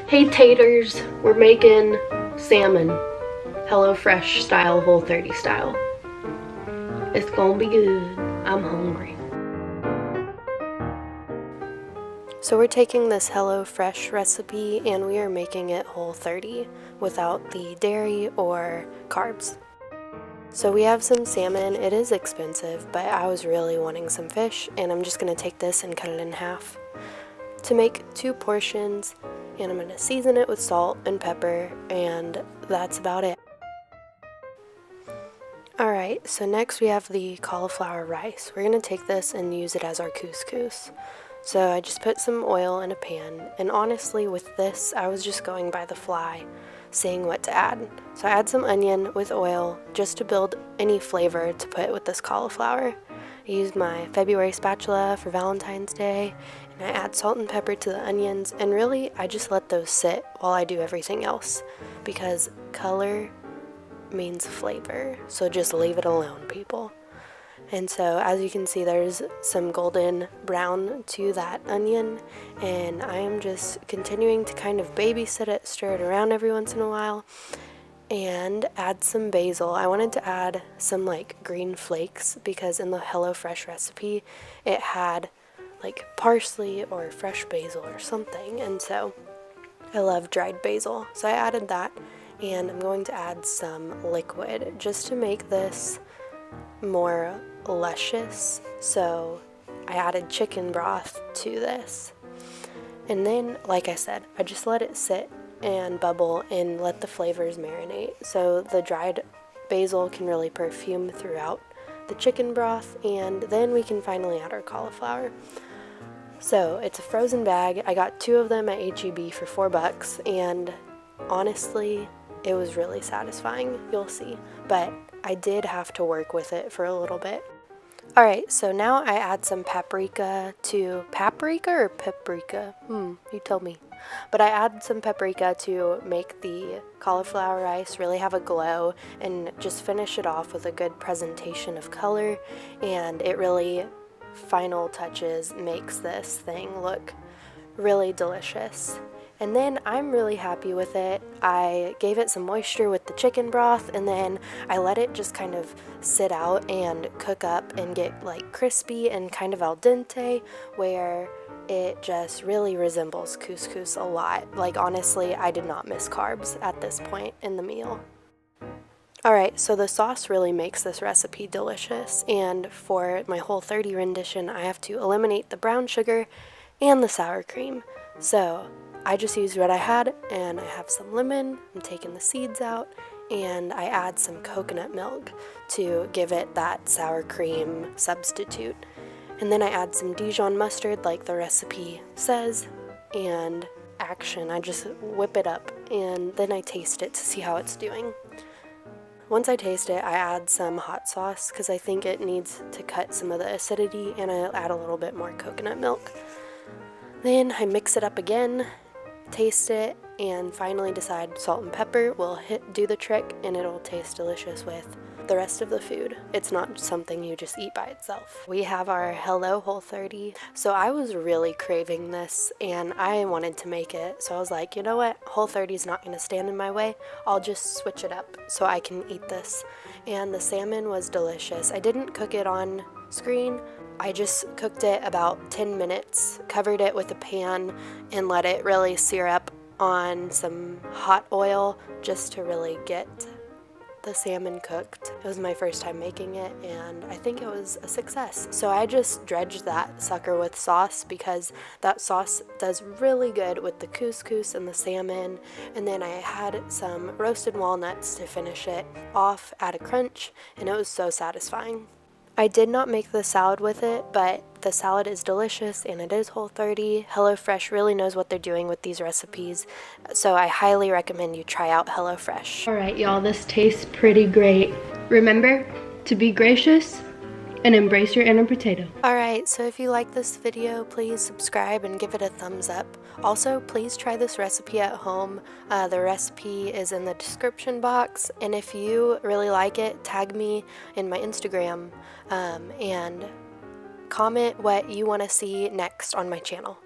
Hey taters, we're making salmon, HelloFresh style, Whole30 style. It's gonna be good. I'm hungry. So we're taking this HelloFresh recipe and we are making it Whole30 without the dairy or carbs. So we have some salmon. It is expensive, but I was really wanting some fish, and I'm just gonna take this and cut it in half to make 2 portions, and I'm gonna season it with salt and pepper, and that's about it. Alright, so next we have the cauliflower rice. We're gonna take this and use it as our couscous. So I just put some oil in a pan, and honestly with this I was just going by the fly, seeing what to add. So I add some onion with oil just to build any flavor to put with this cauliflower. I used my February spatula for Valentine's Day, and I add salt and pepper to the onions, and really I just let those sit while I do everything else, because color means flavor, so just leave it alone, people. And so as you can see, there's some golden brown to that onion, and I am just continuing to kind of babysit it, stir it around every once in a while, and add some basil. I wanted to add some like green flakes because in the HelloFresh recipe it had like parsley or fresh basil or something, and so I love dried basil, so I added that. And I'm going to add some liquid just to make this more luscious, so I added chicken broth to this. And then, like I said, I just let it sit and bubble and let the flavors marinate, so the dried basil can really perfume throughout the chicken broth, and then we can finally add our cauliflower. So it's a frozen bag. I got 2 of them at HEB for $4, and honestly it was really satisfying, you'll see, but I did have to work with it for a little bit. Alright, so now I add some paprika or paprika? You tell me. But I add some paprika to make the cauliflower rice really have a glow and just finish it off with a good presentation of color, and it really, final touches, makes this thing look really delicious. And then I'm really happy with it. I gave it some moisture with the chicken broth, and then I let it just kind of sit out and cook up and get like crispy and kind of al dente, where it just really resembles couscous a lot. Like honestly, I did not miss carbs at this point in the meal. Alright, so the sauce really makes this recipe delicious, and for my Whole30 rendition I have to eliminate the brown sugar and the sour cream. So I just used what I had, and I have some lemon, I'm taking the seeds out, and I add some coconut milk to give it that sour cream substitute. And then I add some Dijon mustard like the recipe says, and action, I just whip it up, and then I taste it to see how it's doing. Once I taste it, I add some hot sauce because I think it needs to cut some of the acidity, and I add a little bit more coconut milk. Then I mix it up again, taste it, and finally decide salt and pepper will do the trick, and it'll taste delicious with the rest of the food. It's not something you just eat by itself. We have our Hello Whole30. So I was really craving this and I wanted to make it, so I was like, you know what, Whole30 is not going to stand in my way. I'll just switch it up so I can eat this. And the salmon was delicious. I didn't cook it on screen. I just cooked it about 10 minutes, covered it with a pan, and let it really sear up on some hot oil just to really get the salmon cooked. It was my first time making it, and I think it was a success. So I just dredged that sucker with sauce because that sauce does really good with the couscous and the salmon, and then I had some roasted walnuts to finish it off, add a crunch, and it was so satisfying. I did not make the salad with it, but the salad is delicious and it is Whole30. HelloFresh really knows what they're doing with these recipes, so I highly recommend you try out HelloFresh. Alright y'all, this tastes pretty great. Remember to be gracious and embrace your inner potato. Alright, so if you like this video, please subscribe and give it a thumbs up. Also, please try this recipe at home. The recipe is in the description box, and if you really like it, tag me in my Instagram and comment what you want to see next on my channel.